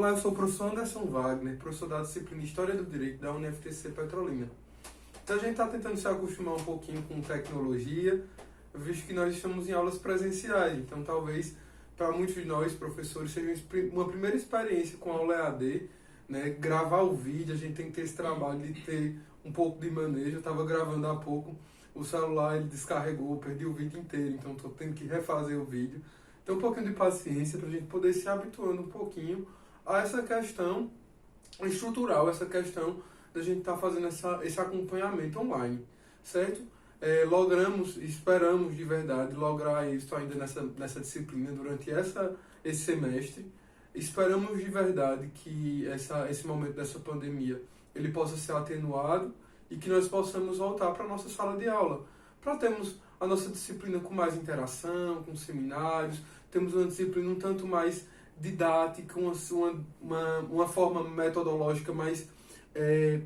Olá, eu sou o professor Anderson Wagner, professor da disciplina História do Direito da UniFTC Petrolina. Então a gente está tentando se acostumar um pouquinho com tecnologia, visto que nós estamos em aulas presenciais. Então talvez para muitos de nós, professores, seja uma primeira experiência com aula EAD, né? Gravar o vídeo, a gente tem que ter esse trabalho de ter um pouco de manejo. Eu estava gravando há pouco, o celular ele descarregou, perdi o vídeo inteiro, então estou tendo que refazer o vídeo. Então um pouquinho de paciência para a gente poder se habituando um pouquinho a essa questão estrutural, essa questão da gente estar fazendo esse acompanhamento online, certo? Esperamos de verdade lograr isso ainda nessa disciplina durante esse semestre. Esperamos de verdade que esse momento dessa pandemia ele possa ser atenuado e que nós possamos voltar para a nossa sala de aula, para termos a nossa disciplina com mais interação, com seminários, temos uma disciplina um tanto mais didática, uma forma metodológica mais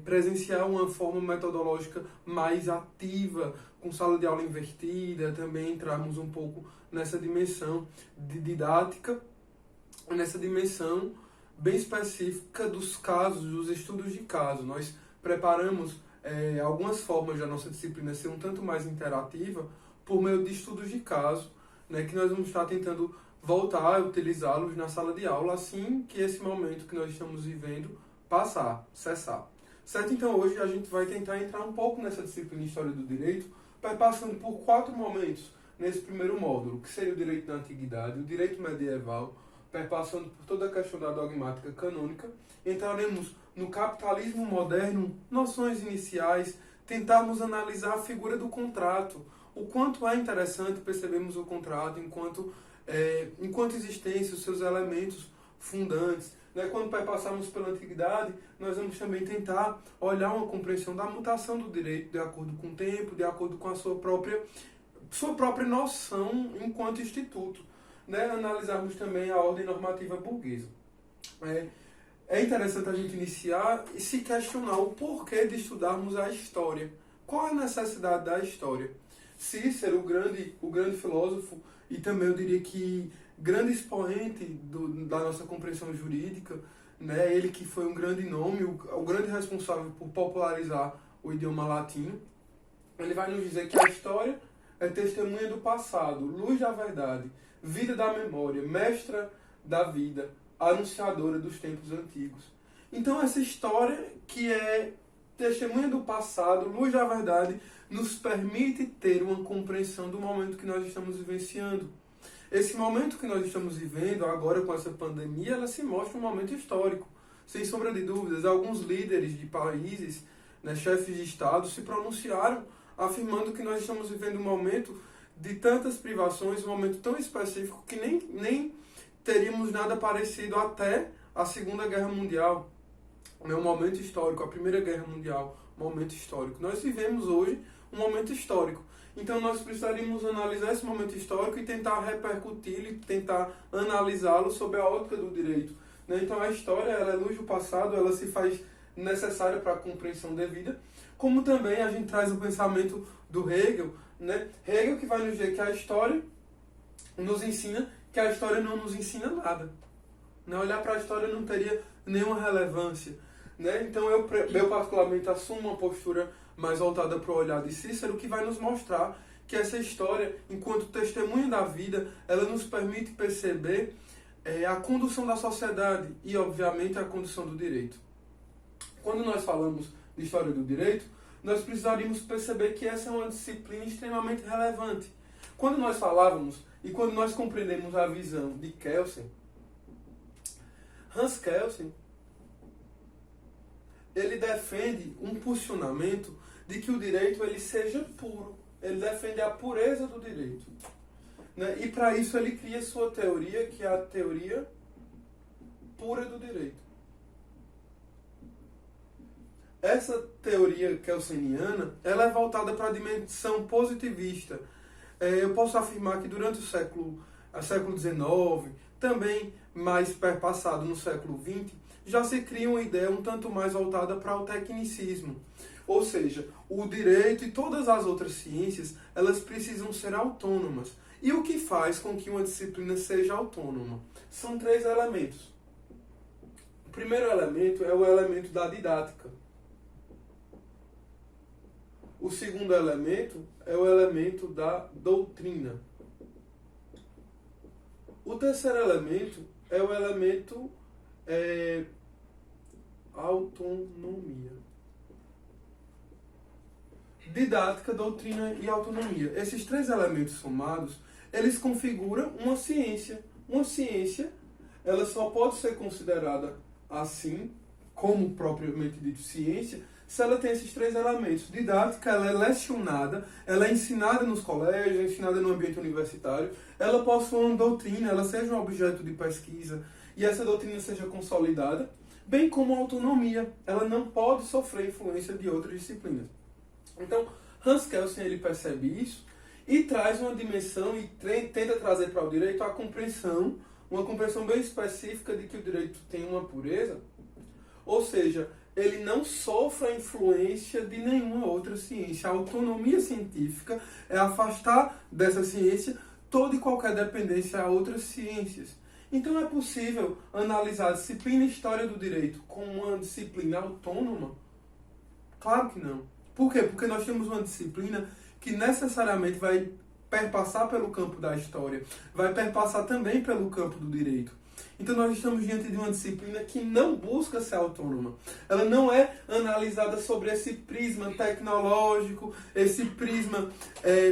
presencial, uma forma metodológica mais ativa, com sala de aula invertida, também entrarmos um pouco nessa dimensão de didática, nessa dimensão bem específica dos casos, dos estudos de caso. Nós preparamos algumas formas da nossa disciplina ser um tanto mais interativa por meio de estudos de caso, né, que nós vamos estar tentando voltar a utilizá-los na sala de aula assim que esse momento que nós estamos vivendo cessar. Certo? Então hoje a gente vai tentar entrar um pouco nessa disciplina de História do Direito, passando por 4 momentos nesse primeiro módulo, que seria o direito da antiguidade, o direito medieval, perpassando por toda a questão da dogmática canônica. Entraremos no capitalismo moderno, noções iniciais, tentarmos analisar a figura do contrato, o quanto é interessante percebermos o contrato enquanto existência, os seus elementos fundantes. Quando passarmos pela antiguidade, nós vamos também tentar olhar uma compreensão da mutação do direito de acordo com o tempo, de acordo com a sua própria noção enquanto instituto. Analisarmos também a ordem normativa burguesa. É interessante a gente iniciar e se questionar o porquê de estudarmos a história. Qual é a necessidade da história? Cícero, o grande filósofo, e também eu diria que grande expoente da nossa compreensão jurídica, né? Ele que foi um grande nome, o grande responsável por popularizar o idioma latino, ele vai nos dizer que a história é testemunha do passado, luz da verdade, vida da memória, mestra da vida, anunciadora dos tempos antigos. Então essa história que é testemunha do passado, luz da verdade, nos permite ter uma compreensão do momento que nós estamos vivenciando. Esse momento que nós estamos vivendo agora com essa pandemia, ela se mostra um momento histórico. Sem sombra de dúvidas, alguns líderes de países, né, chefes de Estado, se pronunciaram afirmando que nós estamos vivendo um momento de tantas privações, um momento tão específico que nem teríamos nada parecido até a Segunda Guerra Mundial. É um momento histórico, a Primeira Guerra Mundial, um momento histórico. Nós vivemos hoje um momento histórico. Então nós precisaríamos analisar esse momento histórico e tentar repercuti-lo e tentar analisá-lo sob a ótica do direito. Então a história ela é luz do passado, ela se faz necessária para a compreensão devida, como também a gente traz o pensamento do Hegel, Hegel que vai nos dizer que a história nos ensina que a história não nos ensina nada. Olhar para a história não teria nenhuma relevância. Então eu particularmente assumo uma postura mais voltada para o olhar de Cícero, que vai nos mostrar que essa história, enquanto testemunha da vida, ela nos permite perceber a condução da sociedade e, obviamente, a condução do direito. Quando nós falamos de história do direito, nós precisaríamos perceber que essa é uma disciplina extremamente relevante. Quando nós falávamos e quando nós compreendemos a visão de Kelsen, Hans Kelsen, ele defende um posicionamento de que o direito ele seja puro. Ele defende a pureza do direito. E para isso ele cria sua teoria, que é a teoria pura do direito. Essa teoria kelseniana ela é voltada para a dimensão positivista. Eu posso afirmar que durante o século XIX, também mais perpassado no século XX, já se cria uma ideia um tanto mais voltada para o tecnicismo. Ou seja, o direito e todas as outras ciências, elas precisam ser autônomas. E o que faz com que uma disciplina seja autônoma? São 3 elementos. primeiro elemento é o elemento da didática. O segundo elemento é o elemento da doutrina. O terceiro elemento é o elemento autonomia. Didática, doutrina e autonomia. Esses três elementos somados, eles configuram uma ciência. Uma ciência, ela só pode ser considerada assim, como propriamente dito ciência, se ela tem esses três elementos. Didática, ela é lecionada, ela é ensinada nos colégios, é ensinada no ambiente universitário, ela possui uma doutrina, ela seja um objeto de pesquisa e essa doutrina seja consolidada, bem como a autonomia, ela não pode sofrer influência de outras disciplinas. Então, Hans Kelsen ele percebe isso e traz uma dimensão e tenta trazer para o direito a compreensão, uma compreensão bem específica de que o direito tem uma pureza, ou seja, ele não sofre a influência de nenhuma outra ciência. A autonomia científica é afastar dessa ciência toda e qualquer dependência a outras ciências. Então é possível analisar a disciplina História do Direito como uma disciplina autônoma? Claro que não. Por quê? Porque nós temos uma disciplina que necessariamente vai perpassar pelo campo da história, vai perpassar também pelo campo do direito. Então nós estamos diante de uma disciplina que não busca ser autônoma. Ela não é analisada sobre esse prisma tecnológico, esse prisma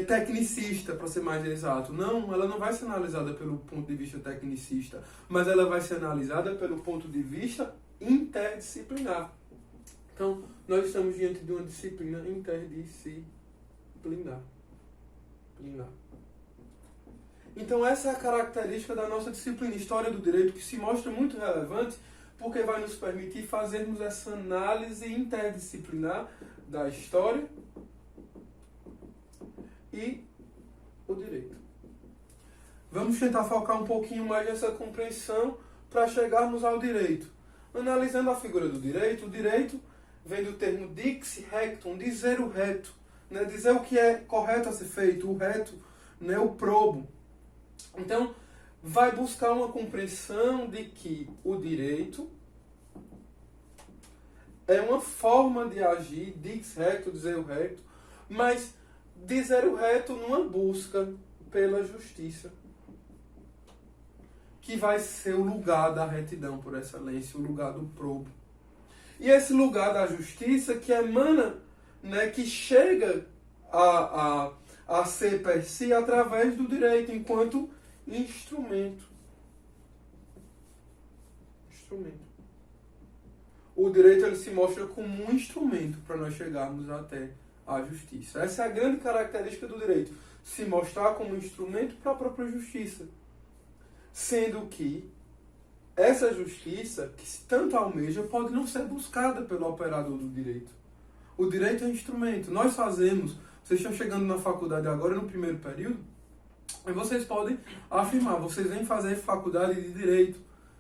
tecnicista, para ser mais exato. Não, ela não vai ser analisada pelo ponto de vista tecnicista, mas ela vai ser analisada pelo ponto de vista interdisciplinar. Então, nós estamos diante de uma disciplina interdisciplinar. Então essa é a característica da nossa disciplina História do Direito, que se mostra muito relevante, porque vai nos permitir fazermos essa análise interdisciplinar da história e o direito. Vamos tentar focar um pouquinho mais nessa compreensão para chegarmos ao direito. Analisando a figura do direito, o direito vem do termo dix rectum, dizer o reto, né? Dizer o que é correto a ser feito, o reto, né? O probo. Então, vai buscar uma compreensão de que o direito é uma forma de agir, dix recto, dizer o reto, mas dizer o reto numa busca pela justiça, que vai ser o lugar da retidão por excelência, o lugar do probo. E esse lugar da justiça que emana, né, que chega a ser per si através do direito, enquanto instrumento. O direito ele se mostra como um instrumento para nós chegarmos até a justiça. Essa é a grande característica do direito, se mostrar como um instrumento para a própria justiça. Sendo que essa justiça, que se tanto almeja, pode não ser buscada pelo operador do direito. O direito é um instrumento. Nós fazemos, vocês estão chegando na faculdade agora, no primeiro período, e vocês podem afirmar, vocês vêm fazer faculdade de direito,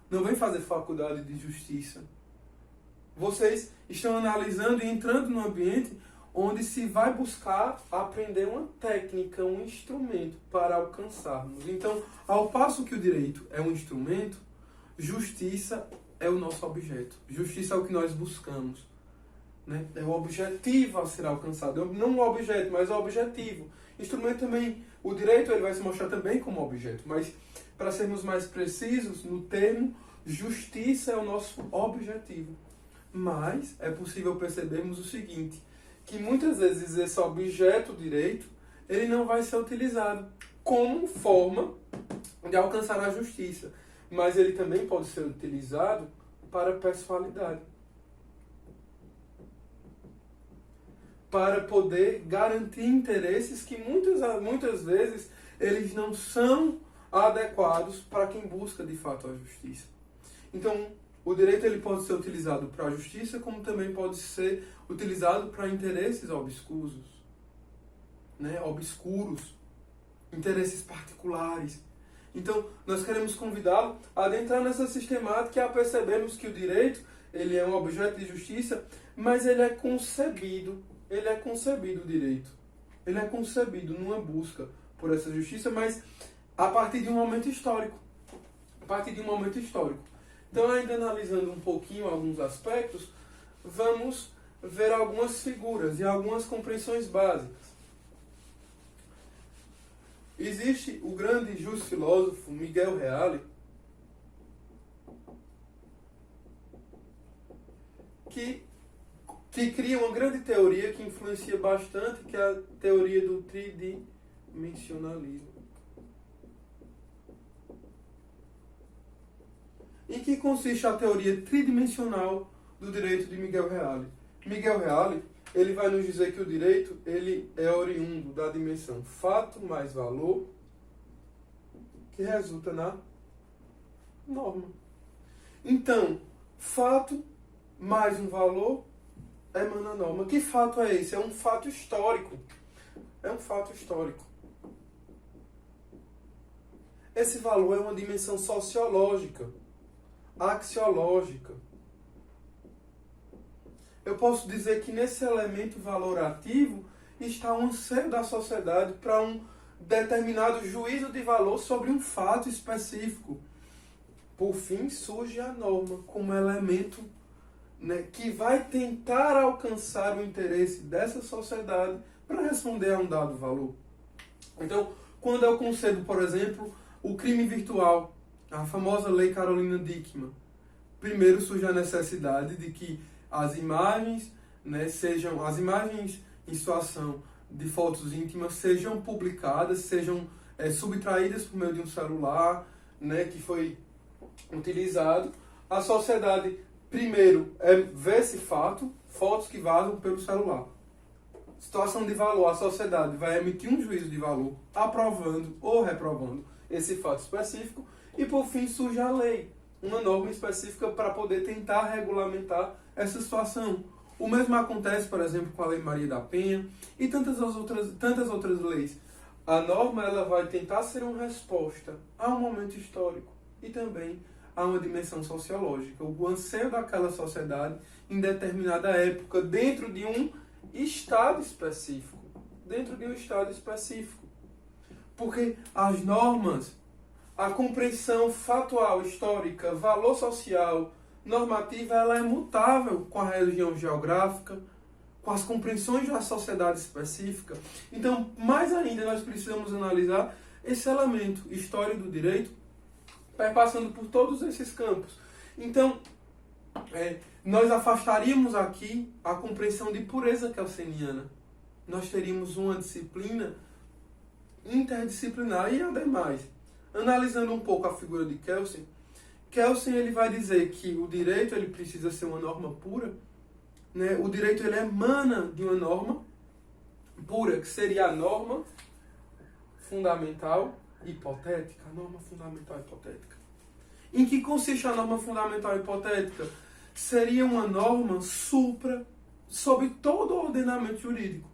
não vêm fazer faculdade de justiça. Vocês estão analisando e entrando num ambiente onde se vai buscar aprender uma técnica, um instrumento para alcançarmos. Então, ao passo que o direito é um instrumento, justiça é o nosso objeto. Justiça é o que nós buscamos, né? É o objetivo a ser alcançado. Não o objeto, mas o objetivo. Instrumento também, o direito ele vai se mostrar também como objeto, mas para sermos mais precisos no termo, justiça é o nosso objetivo. Mas é possível percebermos o seguinte, que muitas vezes esse objeto direito, ele não vai ser utilizado como forma de alcançar a justiça, mas ele também pode ser utilizado para pessoalidade, para poder garantir interesses que muitas vezes eles não são adequados para quem busca de fato a justiça. Então, o direito ele pode ser utilizado para a justiça, como também pode ser utilizado para interesses obscuros, né? Obscuros, interesses particulares. Então, nós queremos convidá-lo a adentrar nessa sistemática e a percebermos que o direito ele é um objeto de justiça, mas ele é concebido o direito. Ele é concebido numa busca por essa justiça, mas a partir de um momento histórico. Então, ainda analisando um pouquinho alguns aspectos, vamos ver algumas figuras e algumas compreensões básicas. Existe o grande justo filósofo Miguel Reale, que cria uma grande teoria que influencia bastante, que é a teoria do tridimensionalismo. Em que consiste a teoria tridimensional do direito de Miguel Reale? Miguel Reale, ele vai nos dizer que o direito ele é oriundo da dimensão fato mais valor, que resulta na norma. Então, fato mais um valor emana a norma. Que fato é esse? É um fato histórico. É um fato histórico. Esse valor é uma dimensão sociológica, axiológica. Eu posso dizer que nesse elemento valorativo está um anseio da sociedade para um determinado juízo de valor sobre um fato específico. Por fim, surge a norma como elemento, né, que vai tentar alcançar o interesse dessa sociedade para responder a um dado valor. Então, quando eu concedo, por exemplo, o crime virtual, a famosa Lei Carolina Dickmann, primeiro surge a necessidade de que as imagens, né, sejam as imagens em situação de fotos íntimas sejam publicadas, sejam subtraídas por meio de um celular, né, que foi utilizado. A sociedade primeiro vê esse fato, fotos que vazam pelo celular. Situação de valor, a sociedade vai emitir um juízo de valor, aprovando ou reprovando esse fato específico, e por fim surge a lei, uma norma específica para poder tentar regulamentar essa situação. O mesmo acontece, por exemplo, com a Lei Maria da Penha e tantas outras leis. A norma ela vai tentar ser uma resposta a um momento histórico e também a uma dimensão sociológica, o anseio daquela sociedade em determinada época, dentro de um estado específico. Dentro de um estado específico. Porque as normas, a compreensão factual, histórica, valor social, normativa, ela é mutável com a região geográfica, com as compreensões da sociedade específica. Então, mais ainda, nós precisamos analisar esse elemento, história do direito, perpassando por todos esses campos. Então, nós afastaríamos aqui a compreensão de pureza kelseniana. Nós teríamos uma disciplina interdisciplinar e, ademais, analisando um pouco a figura de Kelsen, ele vai dizer que o direito ele precisa ser uma norma pura, né? O direito ele emana de uma norma pura, que seria a norma fundamental hipotética. A norma fundamental hipotética. Em que consiste a norma fundamental hipotética? Seria uma norma sobre todo o ordenamento jurídico.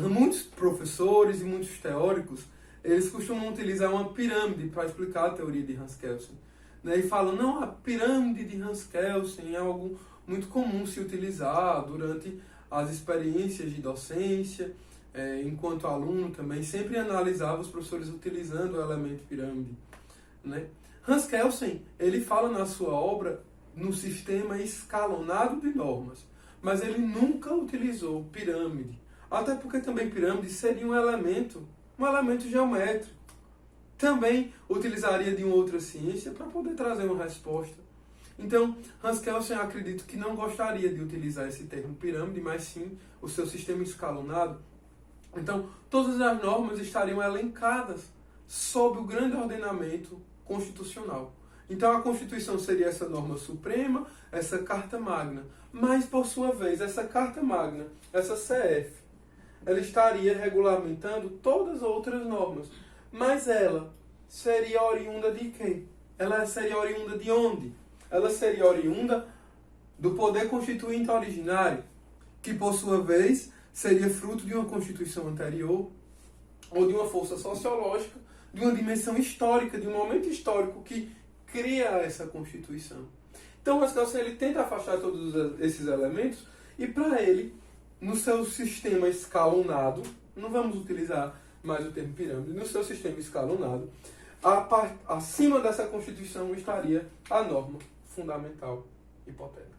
Muitos professores e muitos teóricos, eles costumam utilizar uma pirâmide para explicar a teoria de Hans Kelsen. Né? E falam, não, a pirâmide de Hans Kelsen é algo muito comum se utilizar durante as experiências de docência, enquanto aluno também, sempre analisava os professores utilizando o elemento pirâmide. Né? Hans Kelsen, ele fala na sua obra no sistema escalonado de normas, mas ele nunca utilizou pirâmide, até porque também pirâmide seria um elemento geométrico. Também utilizaria de uma outra ciência para poder trazer uma resposta. Então, Hans Kelsen acredito que não gostaria de utilizar esse termo pirâmide, mas sim o seu sistema escalonado. Então, todas as normas estariam elencadas sob o grande ordenamento constitucional. Então, a Constituição seria essa norma suprema, essa Carta Magna. Mas, por sua vez, essa Carta Magna, essa CF, ela estaria regulamentando todas as outras normas. Mas ela seria oriunda de quê? Ela seria oriunda de onde? Ela seria oriunda do poder constituinte originário, que por sua vez seria fruto de uma Constituição anterior, ou de uma força sociológica, de uma dimensão histórica, de um momento histórico que cria essa Constituição. Então, Hans Kelsen ele tenta afastar todos esses elementos, e para ele, no seu sistema escalonado, não vamos utilizar mais o termo pirâmide, no seu sistema escalonado, acima dessa Constituição estaria a norma fundamental hipotética.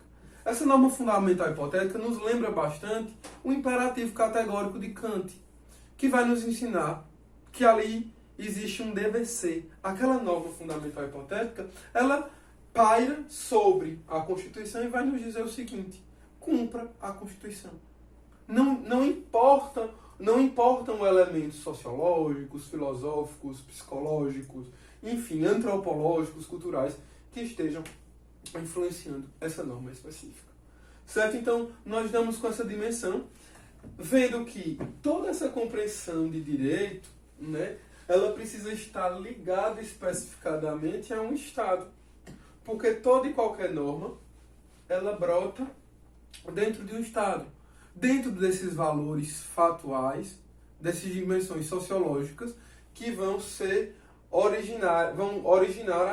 Essa norma fundamental hipotética nos lembra bastante o imperativo categórico de Kant, que vai nos ensinar que ali existe um dever ser. Aquela norma fundamental hipotética, ela paira sobre a Constituição e vai nos dizer o seguinte: cumpra a Constituição. Não importam elementos sociológicos, filosóficos, psicológicos, enfim, antropológicos, culturais, que estejam influenciando essa norma específica. Certo? Então, nós damos com essa dimensão, vendo que toda essa compreensão de direito, né, ela precisa estar ligada especificadamente a um Estado. Porque toda e qualquer norma, ela brota dentro de um Estado. Dentro desses valores fatuais, dessas dimensões sociológicas, que vão originar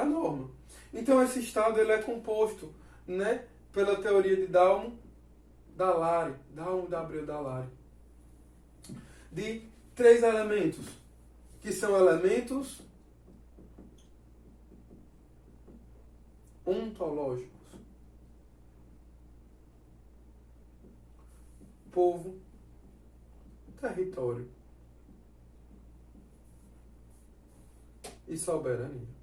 a norma. Então esse Estado ele é composto, né, pela teoria de Dalmo W. Dallary, de 3 elementos, que são elementos ontológicos: povo, território e soberania.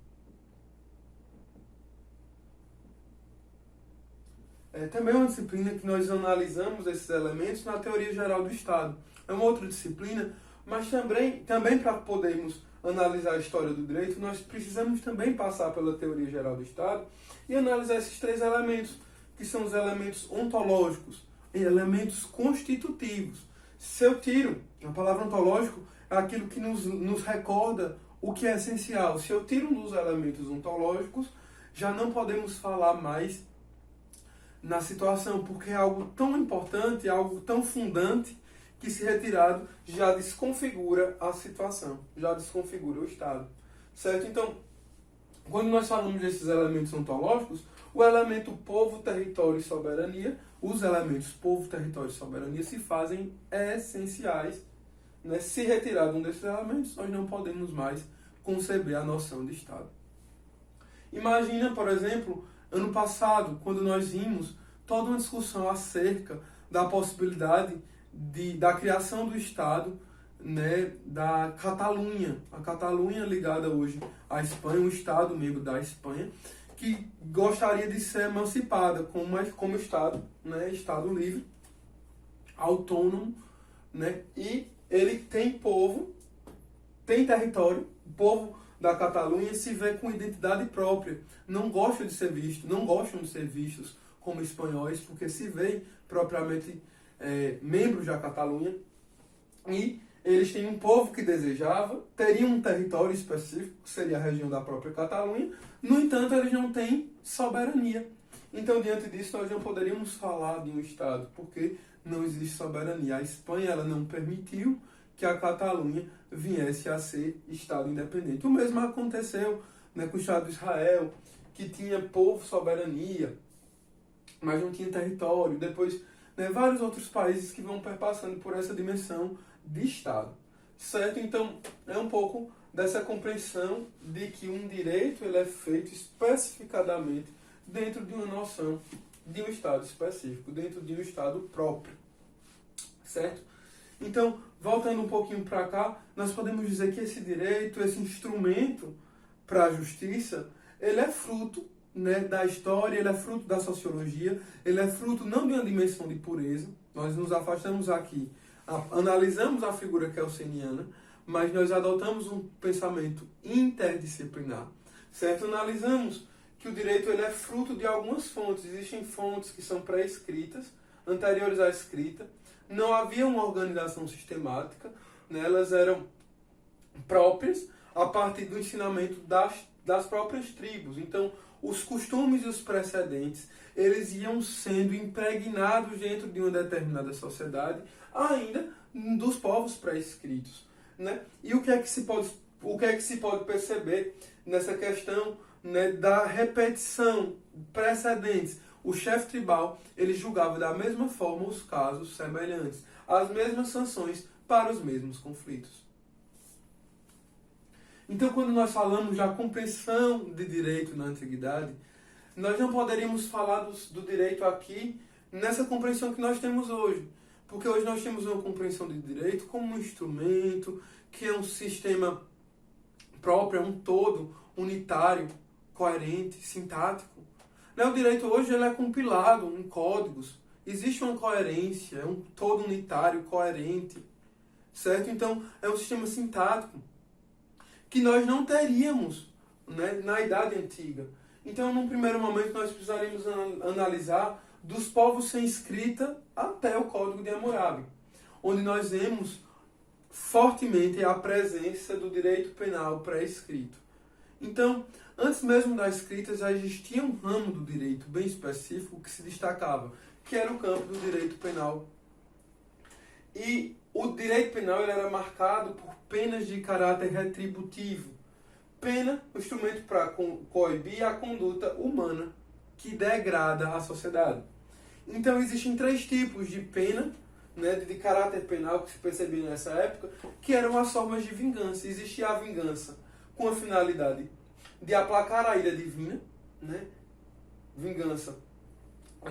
Também é uma disciplina que nós analisamos esses elementos na teoria geral do Estado. É uma outra disciplina, mas também para podermos analisar a história do direito, nós precisamos também passar pela teoria geral do Estado e analisar esses 3 elementos, que são os elementos ontológicos e elementos constitutivos. Se eu tiro, a palavra ontológico é aquilo que nos recorda o que é essencial. Se eu tiro um dos elementos ontológicos, já não podemos falar mais na situação, porque é algo tão importante, algo tão fundante, que se retirado já desconfigura a situação, já desconfigura o Estado. Certo? Então, quando nós falamos desses elementos ontológicos, o elemento povo, território e soberania, os elementos povo, território e soberania se fazem essenciais. Né? Se retirar um desses elementos, nós não podemos mais conceber a noção de Estado. Imagina, por exemplo, ano passado, quando nós vimos toda uma discussão acerca da possibilidade da criação do Estado, né, da Catalunha. A Catalunha ligada hoje à Espanha, um Estado membro da Espanha, que gostaria de ser emancipada como Estado, né, Estado livre, autônomo, né, e ele tem povo, tem território. O povo da Catalunha se vê com identidade própria, não gosta de ser visto, não gostam de ser vistos como espanhóis, porque se veem propriamente membros da Catalunha, e eles têm um povo que desejava, teriam um território específico, que seria a região da própria Catalunha. No entanto, eles não têm soberania. Então, diante disso, nós não poderíamos falar de um Estado, porque não existe soberania. A Espanha ela não permitiu que a Catalunha viesse a ser Estado independente. O mesmo aconteceu, né, com o Estado de Israel, que tinha povo, soberania, mas não tinha território. Depois, né, vários outros países que vão perpassando por essa dimensão de Estado. Certo? Então, é um pouco dessa compreensão de que um direito ele é feito especificadamente dentro de uma noção de um Estado específico, dentro de um Estado próprio. Certo? Então, voltando um pouquinho para cá, nós podemos dizer que esse direito, esse instrumento para a justiça, ele é fruto, né, da história, ele é fruto da sociologia, ele é fruto não de uma dimensão de pureza. Nós nos afastamos aqui, analisamos a figura kelseniana, mas nós adotamos um pensamento interdisciplinar, certo? Analisamos que o direito ele é fruto de algumas fontes. Existem fontes que são pré-escritas, anteriores à escrita. Não havia uma organização sistemática, né? Elas eram próprias a partir do ensinamento das próprias tribos. Então, os costumes e os precedentes, eles iam sendo impregnados dentro de uma determinada sociedade, ainda dos povos pré-escritos, né? E o que é que se pode perceber nessa questão, né, da repetição, precedentes? O chefe tribal, ele julgava da mesma forma os casos semelhantes, as mesmas sanções para os mesmos conflitos. Então, quando nós falamos da compreensão de direito na antiguidade, nós não poderíamos falar do direito aqui nessa compreensão que nós temos hoje. Porque hoje nós temos uma compreensão de direito como um instrumento, que é um sistema próprio, é um todo unitário, coerente, sintático. O direito hoje ele é compilado em códigos. Existe uma coerência, é um todo unitário, coerente. Certo? Então, é um sistema sintático que nós não teríamos, né, na Idade Antiga. Então, num primeiro momento, nós precisaríamos analisar dos povos sem escrita até o Código de Hammurabi, onde nós vemos fortemente a presença do direito penal pré-escrito. Então, antes mesmo da escrita, já existia um ramo do direito bem específico que se destacava, que era o campo do direito penal. E o direito penal ele era marcado por penas de caráter retributivo. Pena, o instrumento para coibir a conduta humana que degrada a sociedade. Então, existem 3 tipos de pena, né, de caráter penal que se percebia nessa época, que eram as formas de vingança. Existia a vingança com a finalidade de aplacar a ira divina, né? Vingança,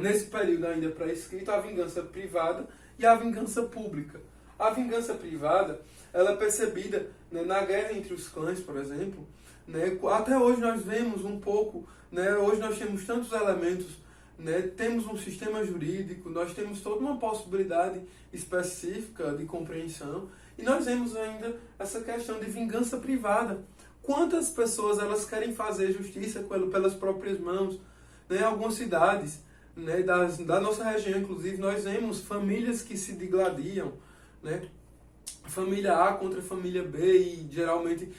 nesse período ainda pré-escrito, a vingança privada e a vingança pública. A vingança privada, ela é percebida, né, na guerra entre os clãs, por exemplo, né? Até hoje nós vemos um pouco, né, hoje nós temos tantos elementos, né, temos um sistema jurídico, nós temos toda uma possibilidade específica de compreensão, e nós vemos ainda essa questão de vingança privada. Quantas pessoas elas querem fazer justiça pelas próprias mãos? Né? Em algumas cidades, né, da nossa região, inclusive, nós vemos famílias que se digladiam, né? Família A contra família B, e geralmente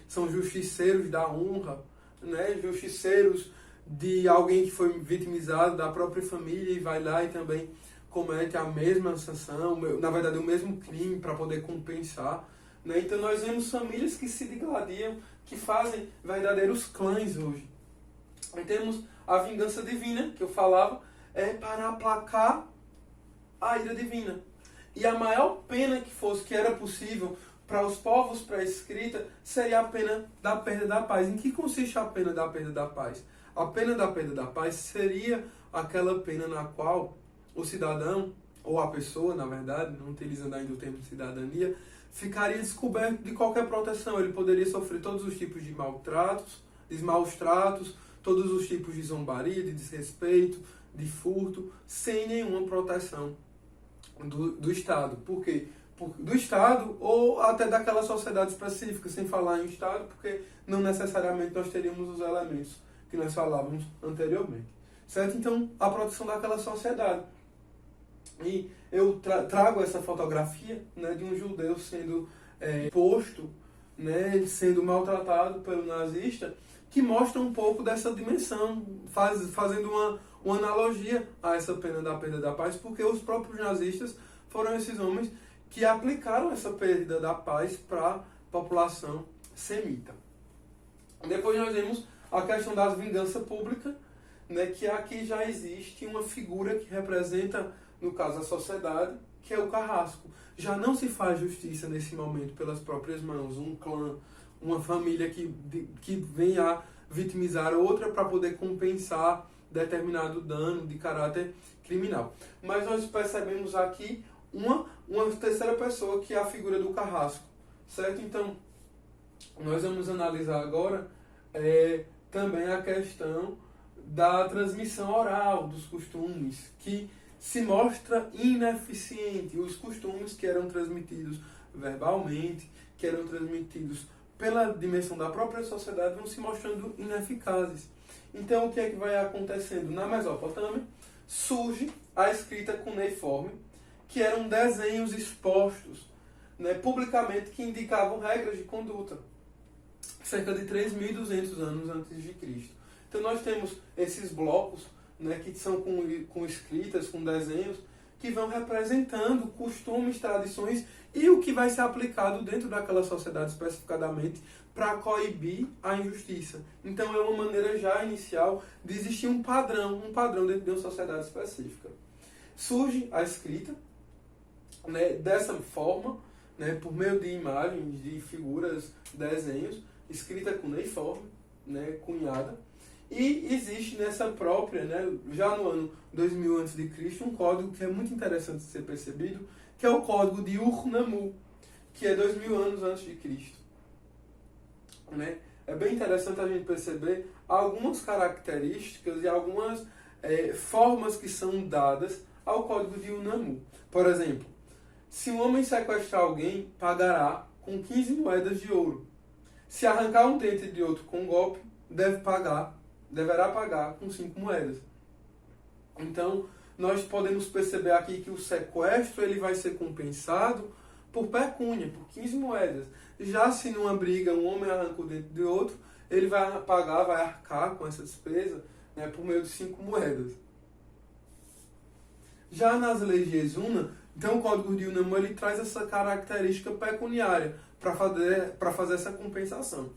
são justiceiros da honra, né? Justiceiros de alguém que foi vitimizado da própria família e vai lá e também comete a mesma sanção, na verdade o mesmo crime para poder compensar. Né? Então nós vemos famílias que se digladiam, que fazem verdadeiros clãs hoje. E temos a vingança divina, que eu falava, é para aplacar a ira divina. E a maior pena que era possível para os povos pré-escrita seria a pena da perda da paz. Em que consiste a pena da perda da paz? A pena da perda da paz seria aquela pena na qual o cidadão, ou a pessoa, na verdade, não utilizando ainda o termo de cidadania, ficaria descoberto de qualquer proteção. Ele poderia sofrer todos os tipos de maus tratos, todos os tipos de zombaria, de desrespeito, de furto, sem nenhuma proteção do Estado. Por quê? Do Estado ou até daquela sociedade específica, sem falar em Estado, porque não necessariamente nós teríamos os elementos que nós falávamos anteriormente. Certo? Então, a proteção daquela sociedade. E eu trago essa fotografia, né, de um judeu sendo posto, né, sendo maltratado pelo nazista, que mostra um pouco dessa dimensão, fazendo uma analogia a essa pena da perda da paz, porque os próprios nazistas foram esses homens que aplicaram essa perda da paz para a população semita. Depois nós vemos a questão da vingança pública, né, que aqui já existe uma figura que representa, no caso, a sociedade, que é o carrasco. Já não se faz justiça nesse momento pelas próprias mãos, um clã, uma família que vem a vitimizar outra para poder compensar determinado dano de caráter criminal. Mas nós percebemos aqui uma terceira pessoa, que é a figura do carrasco. Certo? Então, nós vamos analisar agora também a questão da transmissão oral dos costumes, que se mostra ineficiente. Os costumes que eram transmitidos verbalmente, que eram transmitidos pela dimensão da própria sociedade, vão se mostrando ineficazes. Então, o que é que vai acontecendo? Na Mesopotâmia, surge a escrita cuneiforme, que eram desenhos expostos, né, publicamente, que indicavam regras de conduta, cerca de 3.200 anos antes de Cristo. Então nós temos esses blocos, né, que são com escritas, com desenhos, que vão representando costumes, tradições e o que vai ser aplicado dentro daquela sociedade especificadamente para coibir a injustiça. Então é uma maneira já inicial de existir um padrão dentro de uma sociedade específica. Surge a escrita, né, dessa forma, né, por meio de imagens, de figuras, desenhos, escrita cuneiforme, né, cunhada. E existe nessa própria, né, já no ano 2000 a.C., um código que é muito interessante de ser percebido, que é o código de Ur-Nammu, que é 2000 anos antes de Cristo. Né? É bem interessante a gente perceber algumas características e algumas formas que são dadas ao código de Ur-Nammu. Por exemplo, se um homem sequestrar alguém, pagará com 15 moedas de ouro. Se arrancar um dente de outro com um golpe, deverá pagar com 5 moedas. Então, nós podemos perceber aqui que o sequestro ele vai ser compensado por pecúnia, por 15 moedas. Já se numa briga um homem arranca o dente de outro, ele vai arcar com essa despesa, né, por meio de 5 moedas. Já nas leis de Ezuna, então o Código de Ur-Nammu ele traz essa característica pecuniária para fazer essa compensação.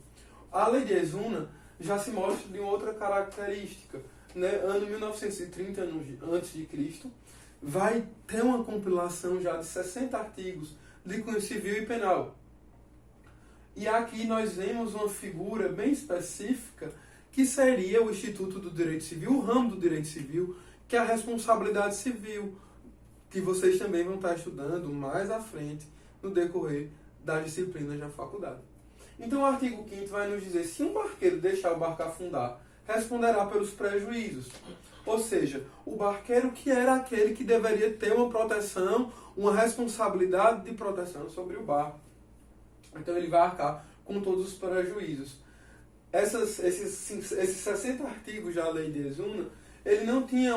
A lei de Ezuna já se mostra de uma outra característica. Né? Ano 1930 a.C., vai ter uma compilação já de 60 artigos de cunho civil e penal. E aqui nós vemos uma figura bem específica que seria o Instituto do Direito Civil, o ramo do Direito Civil, que é a responsabilidade civil, que vocês também vão estar estudando mais à frente no decorrer das disciplinas na faculdade. Então o artigo 5º vai nos dizer: se um barqueiro deixar o barco afundar, responderá pelos prejuízos. Ou seja, o barqueiro que era aquele que deveria ter uma proteção, uma responsabilidade de proteção sobre o barco. Então ele vai arcar com todos os prejuízos. Esses 60 artigos da lei de Ezuna, ele não tinha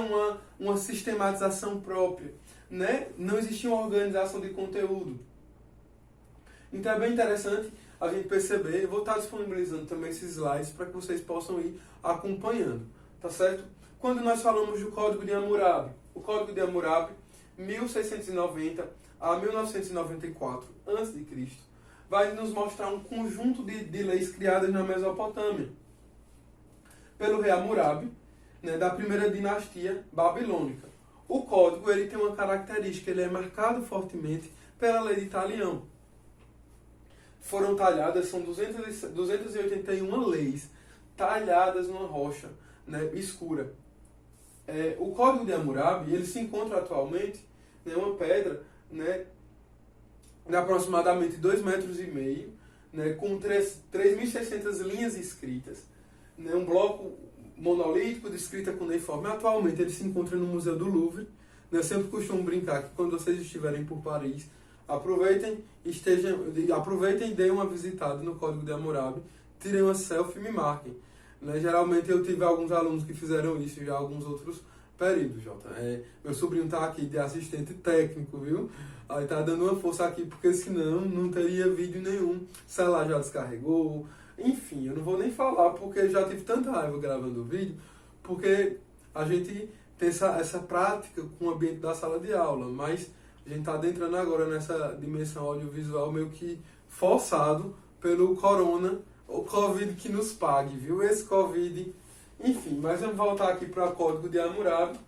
uma sistematização própria, né? Não existia uma organização de conteúdo. Então é bem interessante a gente perceber. Eu vou estar disponibilizando também esses slides para que vocês possam ir acompanhando, tá certo? Quando nós falamos do Código de Hammurabi, o Código de Hammurabi, 1690 a 1994 a.C., vai nos mostrar um conjunto de leis criadas na Mesopotâmia pelo rei Hammurabi, né, da primeira dinastia babilônica. O código ele tem uma característica, ele é marcado fortemente pela lei de Talião. Foram talhadas, são 281 leis talhadas numa rocha, né, escura. O Código de Hammurabi ele se encontra atualmente em uma pedra, né, de aproximadamente 2,5 metros, né, com 3.600 linhas escritas, né, um bloco monolítico de escrita cuneiforme. Atualmente ele se encontra no Museu do Louvre. Né, eu sempre costumo brincar que quando vocês estiverem por Paris, aproveitem e deem uma visitada no Código de Hammurabi, tirem uma selfie e me marquem. Né, geralmente eu tive alguns alunos que fizeram isso já alguns outros períodos, Jota. Meu sobrinho está aqui de assistente técnico, viu? Aí tá dando uma força aqui, porque senão não teria vídeo nenhum. O celular já descarregou. Enfim, eu não vou nem falar, porque já tive tanta raiva gravando o vídeo, porque a gente tem essa prática com o ambiente da sala de aula, mas a gente está adentrando agora nessa dimensão audiovisual meio que forçado pelo corona, o Covid que nos pague, viu? Esse Covid, enfim, mas vamos voltar aqui para o Código de Hammurabi.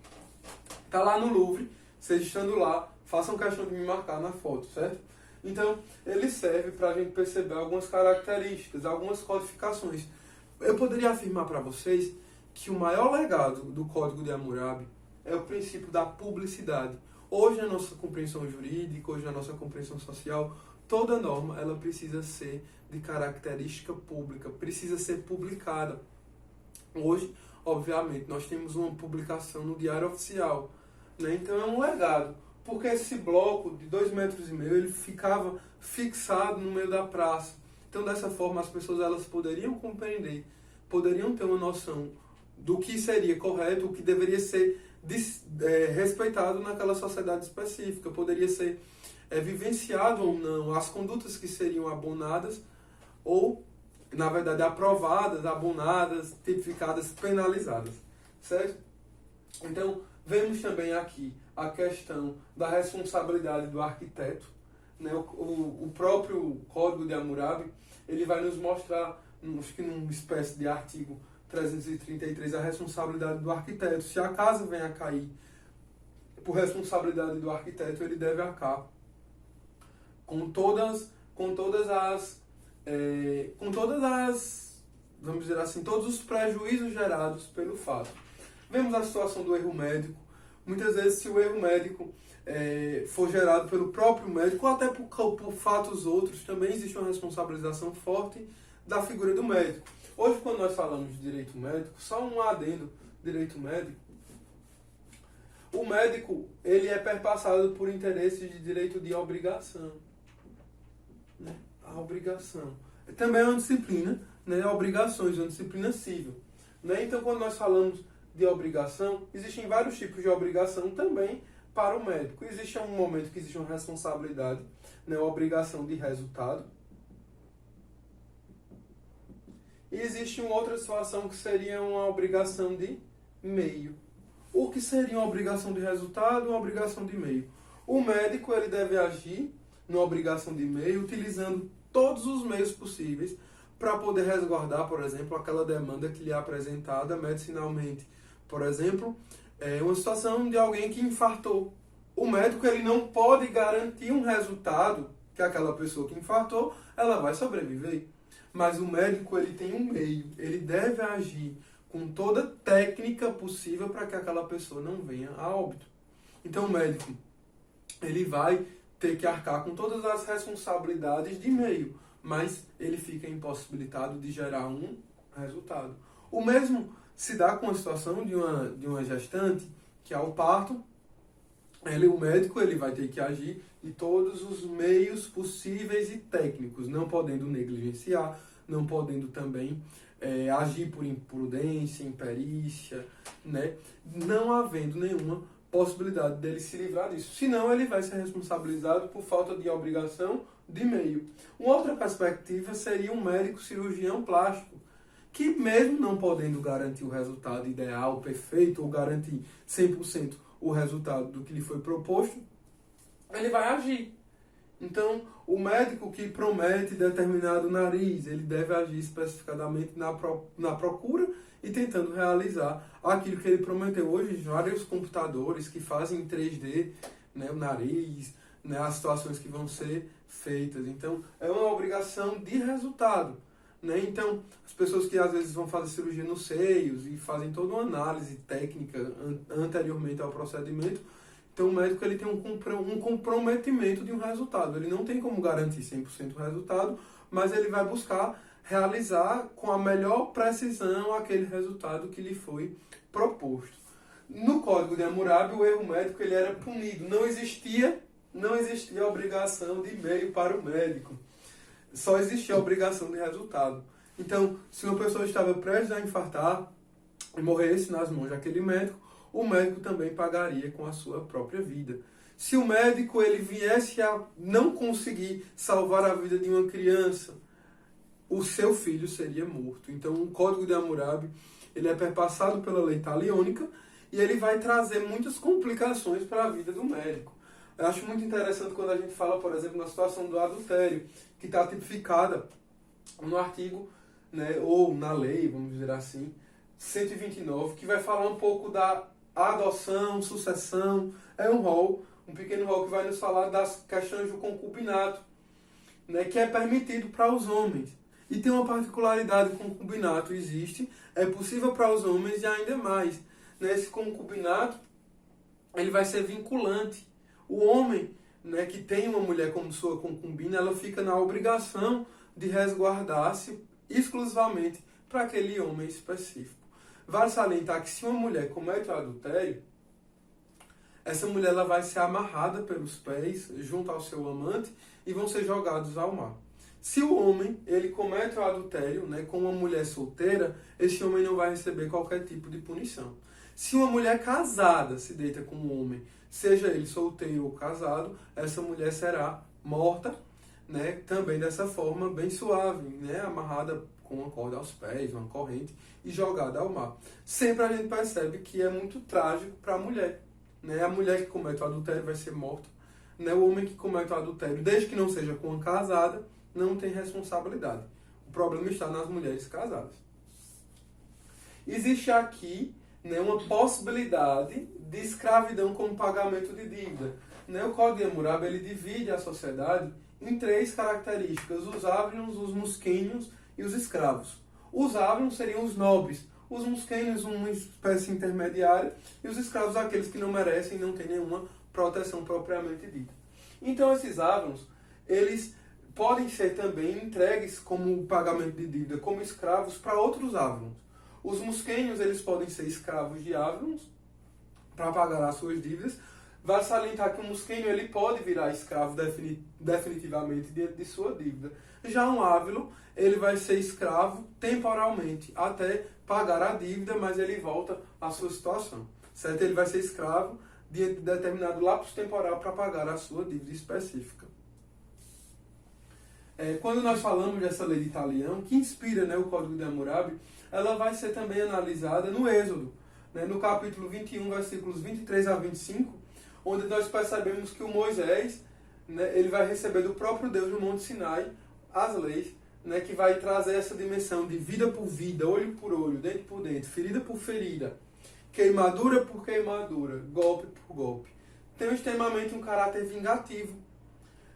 Está lá no Louvre, vocês estando lá, façam questão de me marcar na foto, certo? Então, ele serve para a gente perceber algumas características, algumas codificações. Eu poderia afirmar para vocês que o maior legado do Código de Hammurabi é o princípio da publicidade. Hoje, na nossa compreensão jurídica, hoje na nossa compreensão social, toda norma ela precisa ser de característica pública, precisa ser publicada. Hoje, obviamente, nós temos uma publicação no Diário Oficial, né? Então é um legado, porque esse bloco de 2,5 metros ele ficava fixado no meio da praça. Então dessa forma as pessoas elas poderiam compreender, poderiam ter uma noção do que seria correto, o que deveria ser respeitado naquela sociedade específica, poderia ser vivenciado ou não, as condutas que seriam abonadas ou, na verdade, aprovadas, abonadas, tipificadas, penalizadas, certo? Então, vemos também aqui a questão da responsabilidade do arquiteto, né? O próprio Código de Hammurabi, ele vai nos mostrar, acho que numa espécie de artigo 333, a responsabilidade do arquiteto. Se a casa vem a cair por responsabilidade do arquiteto, ele deve arcar com todas as, vamos dizer assim, todos os prejuízos gerados pelo fato. Vemos a situação do erro médico. Muitas vezes, se o erro médico for gerado pelo próprio médico, ou até por fatos outros, também existe uma responsabilização forte da figura do médico. Hoje, quando nós falamos de direito médico, só um adendo, direito médico, o médico ele é perpassado por interesses de direito de obrigação. Né? A obrigação. Também é uma disciplina, né? Obrigações, uma disciplina civil. Né? Então, quando nós falamos de obrigação, existem vários tipos de obrigação também para o médico. Existe um momento que existe uma responsabilidade, né? Uma obrigação de resultado. E existe uma outra situação que seria uma obrigação de meio. O que seria uma obrigação de resultado e uma obrigação de meio? O médico ele deve agir numa obrigação de meio utilizando todos os meios possíveis para poder resguardar, por exemplo, aquela demanda que lhe é apresentada medicinalmente. Por exemplo, uma situação de alguém que infartou. O médico ele não pode garantir um resultado que aquela pessoa que infartou ela vai sobreviver. Mas o médico ele tem um meio, ele deve agir com toda técnica possível para que aquela pessoa não venha a óbito. Então o médico ele vai ter que arcar com todas as responsabilidades de meio, mas ele fica impossibilitado de gerar um resultado. O mesmo se dá com a situação de uma gestante, que é o parto. O médico ele vai ter que agir de todos os meios possíveis e técnicos, não podendo negligenciar, não podendo também agir por imprudência, imperícia, né? Não havendo nenhuma possibilidade dele se livrar disso. Senão ele vai ser responsabilizado por falta de obrigação de meio. Uma outra perspectiva seria um médico cirurgião plástico, que mesmo não podendo garantir o resultado ideal, perfeito, ou garantir 100% o resultado do que lhe foi proposto, ele vai agir. Então, o médico que promete determinado nariz, ele deve agir especificadamente na procura e tentando realizar aquilo que ele prometeu. Hoje, vários computadores que fazem em 3D, né, o nariz, né, as situações que vão ser feitas. Então, é uma obrigação de resultado. Né? Então, as pessoas que às vezes vão fazer cirurgia nos seios e fazem toda uma análise técnica anteriormente ao procedimento, então o médico ele tem um comprometimento de um resultado. Ele não tem como garantir 100% o resultado, mas ele vai buscar realizar com a melhor precisão aquele resultado que lhe foi proposto. No Código de Hammurabi, o erro médico ele era punido. Não existia a obrigação de meio para o médico. Só existia a obrigação de resultado. Então, se uma pessoa estava prestes a infartar e morresse nas mãos daquele médico, o médico também pagaria com a sua própria vida. Se o médico ele viesse a não conseguir salvar a vida de uma criança, o seu filho seria morto. Então, o Código de Hammurabi ele é perpassado pela lei taliônica e ele vai trazer muitas complicações para a vida do médico. Eu acho muito interessante quando a gente fala, por exemplo, na situação do adultério, que está tipificada no artigo, né, ou na lei, vamos dizer assim, 129, que vai falar um pouco da adoção, sucessão. É um pequeno rol que vai nos falar das questões do concubinato, né, que é permitido para os homens. E tem uma particularidade: o concubinato existe, é possível para os homens e ainda mais. Esse concubinato ele vai ser vinculante. O homem, né, que tem uma mulher como sua concubina, ela fica na obrigação de resguardar-se exclusivamente para aquele homem específico. Vale salientar que se uma mulher comete o adultério, essa mulher ela vai ser amarrada pelos pés junto ao seu amante e vão ser jogados ao mar. Se o homem ele comete o adultério, né, com uma mulher solteira, esse homem não vai receber qualquer tipo de punição. Se uma mulher casada se deita com um homem, seja ele solteiro ou casado, essa mulher será morta, né, também dessa forma bem suave, né, amarrada com uma corda aos pés, uma corrente, e jogada ao mar. Sempre a gente percebe que é muito trágico para a mulher. Né? A mulher que comete o adultério vai ser morta. Né? O homem que comete o adultério, desde que não seja com uma casada, não tem responsabilidade. O problema está nas mulheres casadas. Existe aqui, né, uma possibilidade de escravidão como pagamento de dívida. Né? O Código de Hammurabi ele divide a sociedade em 3 características: os ávrons, os musquênios e os escravos. Os ávrons seriam os nobres, os musquênios uma espécie intermediária e os escravos aqueles que não merecem e não têm nenhuma proteção propriamente dita. Então esses ávrons, eles podem ser também entregues como pagamento de dívida, como escravos para outros ávrons. Os musquênios, eles podem ser escravos de ávrons para pagar as suas dívidas. Vale salientar que o musquênio ele pode virar escravo definitivamente diante de sua dívida. Já um ávilo, ele vai ser escravo temporalmente, até pagar a dívida, mas ele volta à sua situação. Certo? Ele vai ser escravo diante de determinado lapso temporal para pagar a sua dívida específica. Quando nós falamos dessa lei de Talião, que inspira, né, o Código de Hammurabi, ela vai ser também analisada no Êxodo, né, no capítulo 21, versículos 23 a 25, onde nós percebemos que o Moisés, né, ele vai receber do próprio Deus no Monte Sinai as leis, né, que vai trazer essa dimensão de vida por vida, olho por olho, dente por dente, ferida por ferida, queimadura por queimadura, golpe por golpe. Tem extremamente um caráter vingativo.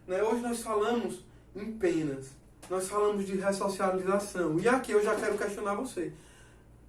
Né? Hoje nós falamos em penas, nós falamos de ressocialização. E aqui eu já quero questionar você.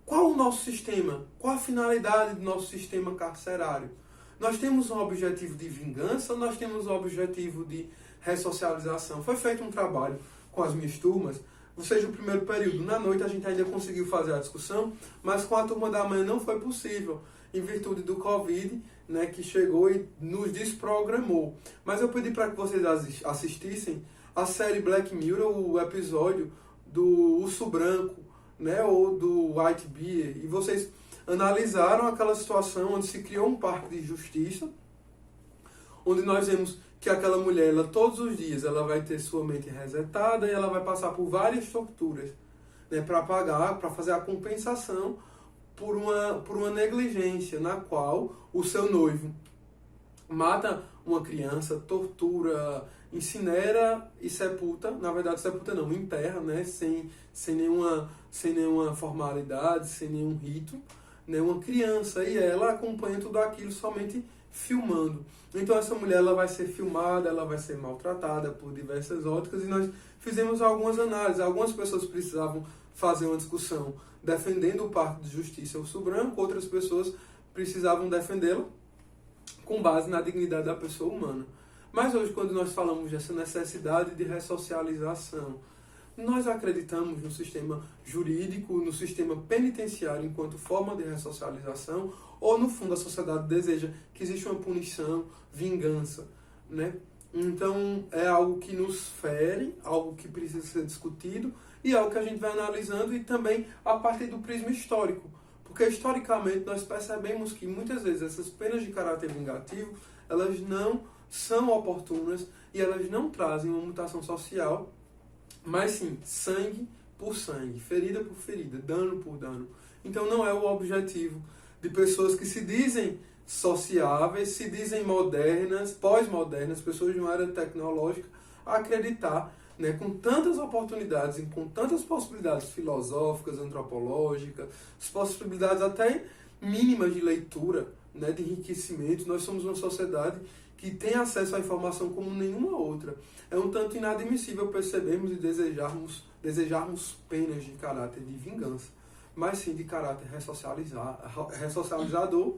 Qual o nosso sistema? Qual a finalidade do nosso sistema carcerário? Nós temos um objetivo de vingança ou nós temos um objetivo de ressocialização? Foi feito um trabalho com as minhas turmas, ou seja, o primeiro período. Na noite a gente ainda conseguiu fazer a discussão, mas com a turma da manhã não foi possível, em virtude do Covid, né, que chegou e nos desprogramou. Mas eu pedi para que vocês assistissem a série Black Mirror, o episódio do Urso Branco, né, ou do White Bear, e vocês analisaram aquela situação onde se criou um parque de justiça, onde nós vemos que aquela mulher, ela, todos os dias, ela vai ter sua mente resetada e ela vai passar por várias torturas, né, para pagar, para fazer a compensação por uma negligência na qual o seu noivo mata uma criança, tortura, incinera e sepulta, na verdade sepulta não, enterra, né, sem nenhuma formalidade, sem nenhum rito, né, uma criança, e ela acompanha tudo aquilo somente filmando. Então essa mulher, ela vai ser filmada, ela vai ser maltratada por diversas óticas, e nós fizemos algumas análises. Algumas pessoas precisavam fazer uma discussão defendendo o Parque de Justiça Urso Branco, outras pessoas precisavam defendê-lo com base na dignidade da pessoa humana. Mas hoje, quando nós falamos dessa necessidade de ressocialização, nós acreditamos no sistema jurídico, no sistema penitenciário enquanto forma de ressocialização, ou no fundo a sociedade deseja que exista uma punição, vingança, né? Então é algo que nos fere, algo que precisa ser discutido e algo que a gente vai analisando, e também a partir do prisma histórico, porque historicamente nós percebemos que muitas vezes essas penas de caráter vingativo, elas não são oportunas e elas não trazem uma mutação social, mas sim sangue por sangue, ferida por ferida, dano por dano. Então não é o objetivo de pessoas que se dizem sociáveis, se dizem modernas, pós-modernas, pessoas de uma era tecnológica, acreditar, né, com tantas oportunidades e com tantas possibilidades filosóficas, antropológicas, possibilidades até mínimas de leitura, né, de enriquecimento. Nós somos uma sociedade que tem acesso à informação como nenhuma outra. É um tanto inadmissível percebermos e desejarmos penas de caráter de vingança, mas sim de caráter ressocializador,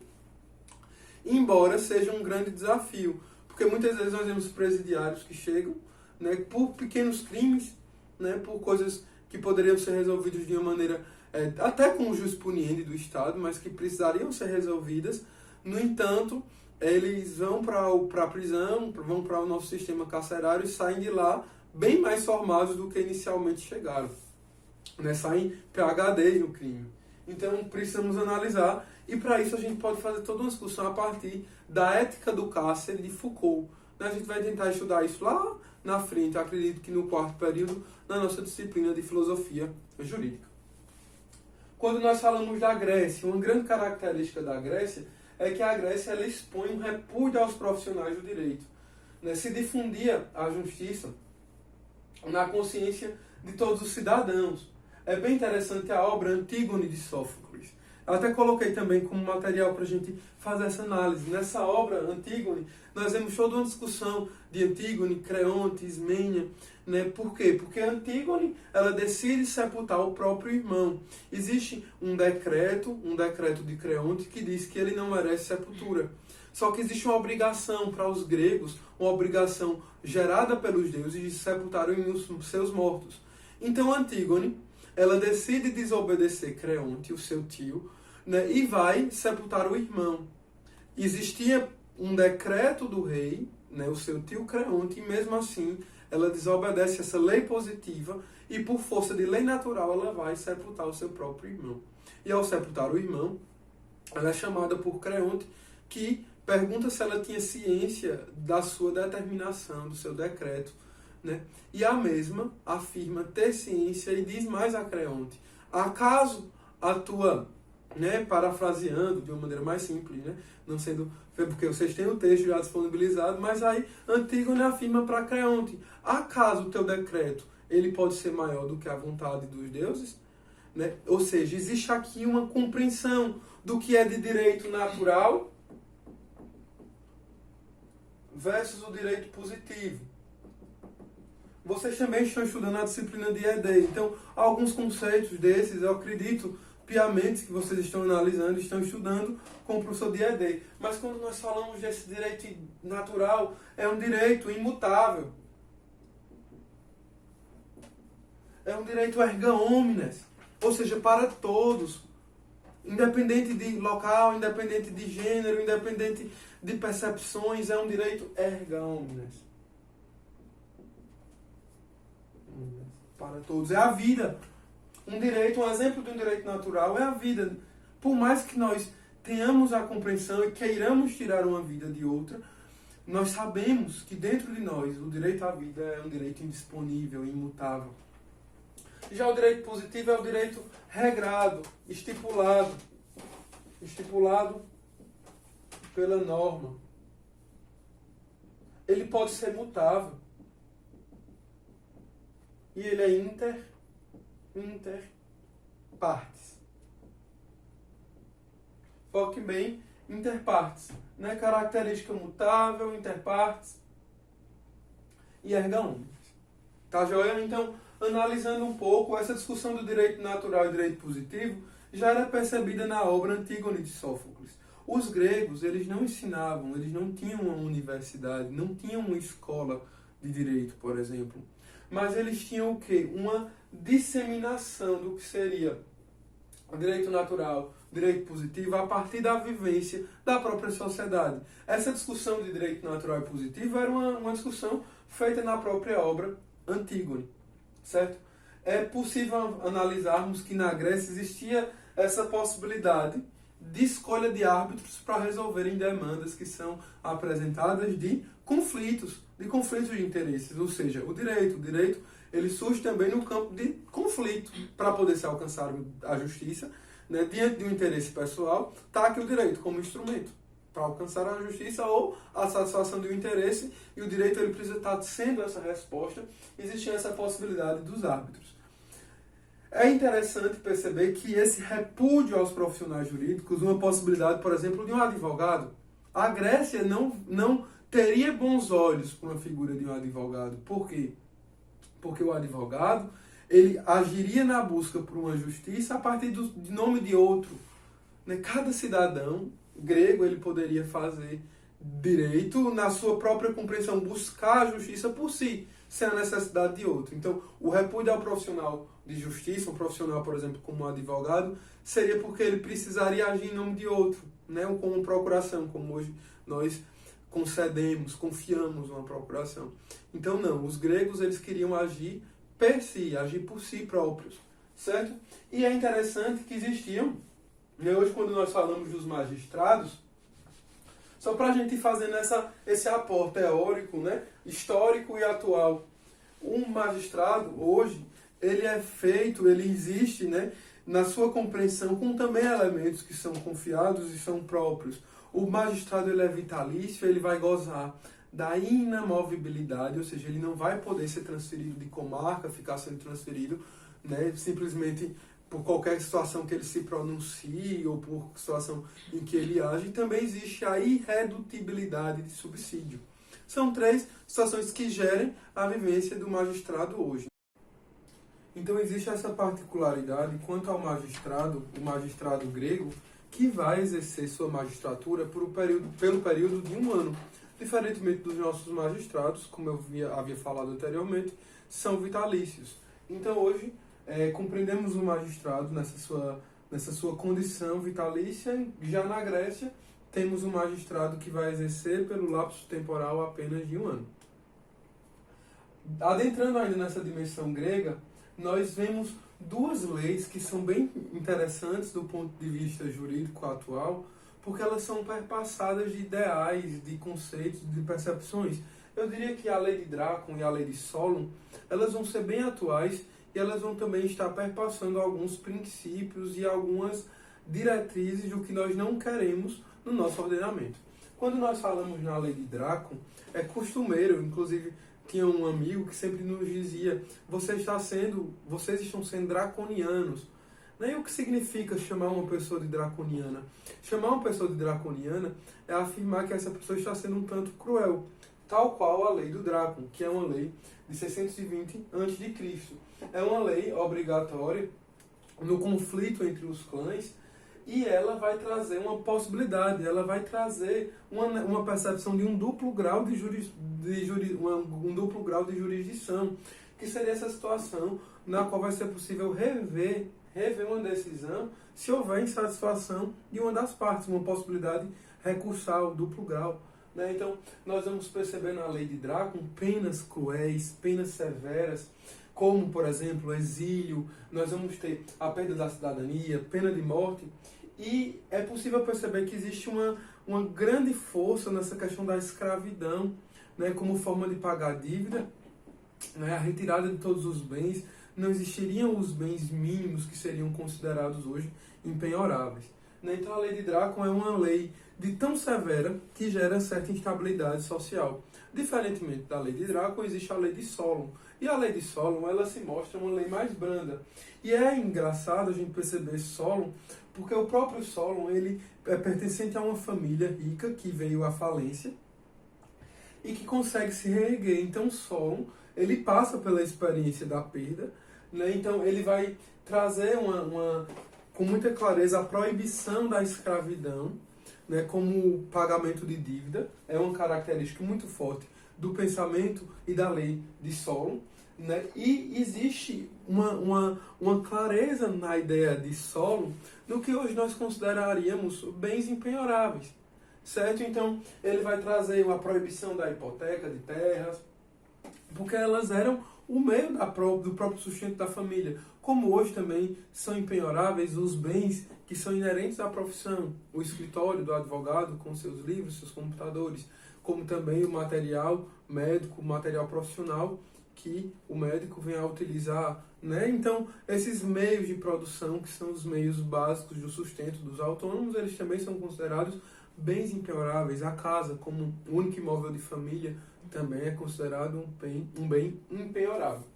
embora seja um grande desafio, porque muitas vezes nós vemos presidiários que chegam, né, por pequenos crimes, né, por coisas que poderiam ser resolvidas de uma maneira, até com o jus puniendi do Estado, mas que precisariam ser resolvidas. No entanto, eles vão para a prisão, vão para o nosso sistema carcerário e saem de lá bem mais formados do que inicialmente chegaram, né? Saem PhDs no crime. Então precisamos analisar, e para isso a gente pode fazer toda uma discussão a partir da ética do cárcere de Foucault. A gente vai tentar estudar isso lá na frente, acredito que no 4º período, na nossa disciplina de filosofia jurídica. Quando nós falamos da Grécia, uma grande característica da Grécia é que a Grécia, ela expõe um repúdio aos profissionais do direito, né? Se difundia a justiça na consciência de todos os cidadãos. É bem interessante a obra Antígone de Sófocles. Eu até coloquei também como material para a gente fazer essa análise. Nessa obra, Antígone, nós vemos toda uma discussão de Antígone, Creonte, Ismênia, né? Por quê? Porque Antígone, ela decide sepultar o próprio irmão. Existe um decreto de Creonte, que diz que ele não merece sepultura. Só que existe uma obrigação para os gregos, uma obrigação gerada pelos deuses de sepultarem os seus mortos. Então Antígone, ela decide desobedecer Creonte, o seu tio, né, e vai sepultar o irmão. Existia um decreto do rei, né, o seu tio Creonte, e mesmo assim ela desobedece essa lei positiva e por força de lei natural ela vai sepultar o seu próprio irmão. E ao sepultar o irmão, ela é chamada por Creonte, que pergunta se ela tinha ciência da sua determinação, do seu decreto, né? E a mesma afirma ter ciência e diz mais a Creonte: acaso a tua, né, parafraseando de uma maneira mais simples, né, não sendo, porque vocês têm o texto já disponibilizado, mas aí Antígone afirma para Creonte: acaso o teu decreto ele pode ser maior do que a vontade dos deuses? Né? Ou seja, existe aqui uma compreensão do que é de direito natural versus o direito positivo. Vocês também estão estudando a disciplina de ED, então alguns conceitos desses eu acredito piamente que vocês estão analisando, estão estudando com o professor de ED. Mas quando nós falamos desse direito natural, é um direito imutável. É um direito erga omnes, ou seja, para todos. Independente de local, independente de gênero, independente de percepções, é um direito erga omnes. Para todos. É a vida. Um direito, um exemplo de um direito natural é a vida. Por mais que nós tenhamos a compreensão e queiramos tirar uma vida de outra, nós sabemos que dentro de nós o direito à vida é um direito indisponível, imutável. Já o direito positivo é o direito regrado, estipulado pela norma. Ele pode ser mutável. E ele é inter partes. Foque bem, interpartes. Né? Característica mutável, interpartes e erga omnes. Tá joia? Então, analisando um pouco, essa discussão do direito natural e direito positivo já era percebida na obra Antígone de Sófocles. Os gregos, eles não ensinavam, eles não tinham uma universidade, não tinham uma escola de direito, por exemplo. Mas eles tinham o quê? Uma disseminação do que seria o direito natural, direito positivo, a partir da vivência da própria sociedade. Essa discussão de direito natural e positivo era uma discussão feita na própria obra Antígone, certo? É possível analisarmos que na Grécia existia essa possibilidade de escolha de árbitros para resolverem demandas que são apresentadas de conflitos de interesses, ou seja, o direito ele surge também no campo de conflito. Para poder se alcançar a justiça, né, diante de um interesse pessoal, está aqui o direito como instrumento para alcançar a justiça ou a satisfação de um interesse, e o direito ele precisa estar sendo essa resposta, existindo essa possibilidade dos árbitros. É interessante perceber que esse repúdio aos profissionais jurídicos, uma possibilidade, por exemplo, de um advogado, a Grécia não teria bons olhos para uma figura de um advogado. Por quê? Porque o advogado ele agiria na busca por uma justiça a partir do nome de outro. Né? Cada cidadão grego ele poderia fazer direito na sua própria compreensão, buscar a justiça por si, sem a necessidade de outro. Então, o repúdio ao profissional de justiça, um profissional, por exemplo, como um advogado, seria porque ele precisaria agir em nome de outro, né? Ou como procuração, como hoje nós concedemos, confiamos uma procuração. Então, não, os gregos eles queriam agir per si, agir por si próprios, certo? E é interessante que existiam, né, hoje quando nós falamos dos magistrados, só para a gente ir fazendo esse aporte teórico, né, histórico e atual. Um magistrado, hoje, ele é feito, ele existe, né, na sua compreensão com também elementos que são confiados e são próprios. O magistrado ele é vitalício, ele vai gozar da inamovibilidade, ou seja, ele não vai poder ser transferido de comarca, ficar sendo transferido, né, simplesmente por qualquer situação que ele se pronuncie ou por situação em que ele age, também existe a irredutibilidade de subsídio. São 3 situações que gerem a vivência do magistrado hoje. Então existe essa particularidade quanto ao magistrado, o magistrado grego, que vai exercer sua magistratura pelo período de 1 ano. Diferentemente dos nossos magistrados, como eu havia falado anteriormente, são vitalícios. Então hoje compreendemos o magistrado nessa sua condição vitalícia. Já na Grécia, temos um magistrado que vai exercer pelo lapso temporal apenas de 1 ano. Adentrando ainda nessa dimensão grega, nós vemos 2 leis que são bem interessantes do ponto de vista jurídico atual, porque elas são perpassadas de ideais, de conceitos, de percepções. Eu diria que a lei de Drácon e a lei de Solon, elas vão ser bem atuais e elas vão também estar perpassando alguns princípios e algumas diretrizes do que nós não queremos no nosso ordenamento. Quando nós falamos na lei de Drácon, é costumeiro, inclusive tinha um amigo que sempre nos dizia: vocês estão sendo draconianos. E o que significa chamar uma pessoa de draconiana? Chamar uma pessoa de draconiana é afirmar que essa pessoa está sendo um tanto cruel, tal qual a lei do Drácon, que é uma lei de 620 a.C. É uma lei obrigatória no conflito entre os clãs, e ela vai trazer uma possibilidade, ela vai trazer uma percepção de um duplo grau de jurisdição, que seria essa situação na qual vai ser possível rever uma decisão se houver insatisfação de uma das partes, uma possibilidade recursal, duplo grau. Então, nós vamos perceber na lei de Drácon penas cruéis, penas severas, como, por exemplo, exílio, nós vamos ter a perda da cidadania, pena de morte, e é possível perceber que existe uma grande força nessa questão da escravidão, como forma de pagar a dívida, a retirada de todos os bens. Não existiriam os bens mínimos que seriam considerados hoje impenhoráveis. Então a lei de Drácon é uma lei de tão severa que gera certa instabilidade social. Diferentemente da lei de Drácon, existe a lei de Solon. E a lei de Solon, ela se mostra uma lei mais branda. E é engraçado a gente perceber Solon, porque o próprio Solon, ele é pertencente a uma família rica que veio à falência e que consegue se reerguer. Então Solon, ele passa pela experiência da perda, então ele vai trazer com muita clareza a proibição da escravidão, como pagamento de dívida. É uma característica muito forte do pensamento e da lei de Solon. E existe uma clareza na ideia de Solon do que hoje nós consideraríamos bens impenhoráveis, certo? Então ele vai trazer uma proibição da hipoteca de terras, porque elas eram o meio do próprio sustento da família. Como hoje também são impenhoráveis os bens que são inerentes à profissão, o escritório do advogado com seus livros, seus computadores, como também o material médico, o material profissional que o médico vem a utilizar. Então, esses meios de produção, que são os meios básicos do sustento dos autônomos, eles também são considerados bens impenhoráveis. A casa, como único imóvel de família, também é considerado um bem impenhorável.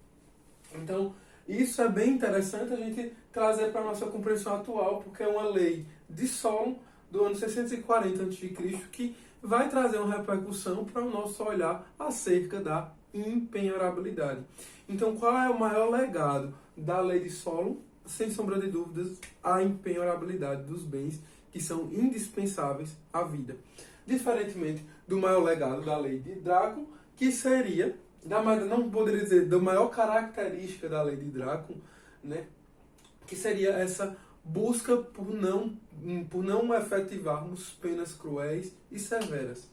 Então, isso é bem interessante a gente trazer para a nossa compreensão atual, porque é uma lei de Solon, do ano 640 a.C., que vai trazer uma repercussão para o nosso olhar acerca da impenhorabilidade. Então, qual é o maior legado da lei de Solon? Sem sombra de dúvidas, a impenhorabilidade dos bens que são indispensáveis à vida. Diferentemente do maior legado da lei de Drácon, que seria, não poderia dizer, da maior característica da lei de Drácon, que seria essa busca por não efetivarmos penas cruéis e severas.